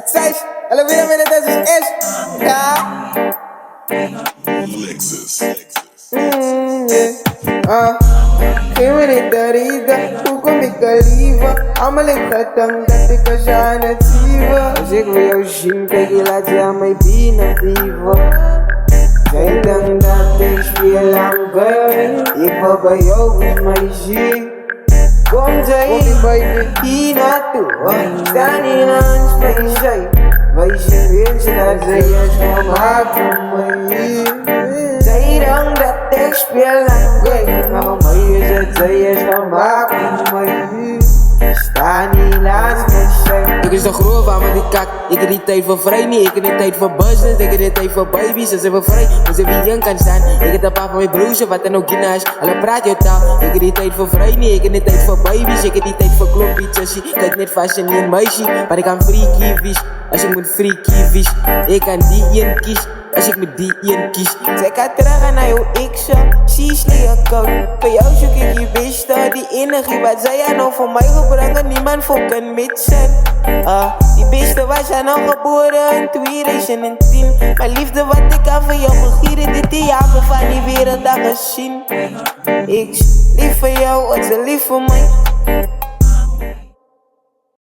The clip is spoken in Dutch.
Het zij, hallo weer met het is. Ja. Lexus. Geef me niet de reden, hoe kom ik er liever? Allemaal ik gedankt dat ik als je aan het zieven. Als ik wil jou zien, kijk je laat je aan mij binnen dieven. Zij denkt dat ik speel aan girl, ik wil bij jou is mij zien. Kom zij bij me hier naartoe, sta niet langs bij zij. Wij zien mensen dat zij is gemaakt voor mij. Zij denkt dat ik speel aan girl, maar voor mij is het zij is gemaakt voor mij. Sta niet langs bij zij. Ik is de groep aan met die kak. Ik heb niet tijd voor vrij, niet. Ik heb niet tijd voor business. Ik heb niet tijd voor baby's. Ze zijn vrij, maar ze wie jong kan staan. Ik heb een paar van mijn broers, wat dan ook in huis. Alle praat je taal. Ik heb niet tijd voor vrij, niet. Ik heb niet tijd voor baby's. Ik heb niet tijd voor klokbietjes. Kijk niet fashion, niet een meisje. Maar ik kan freaky vies. Als ik moet freaky vies. Ik kan die een kies. Als ik met die een kies. Zij kan terug naar jou, ik zo. Zie slecht koud. Voor jou zoek ik je beste. Die energie wat zij aan nou voor mij gebrengen. Niemand fucking met zijn. Die beste was jij nou geboren in 2010. Mijn liefde wat ik aan van jou begieren. Dit jaar van die wereld gezien. Ik lief voor jou, wat ze lief voor mij.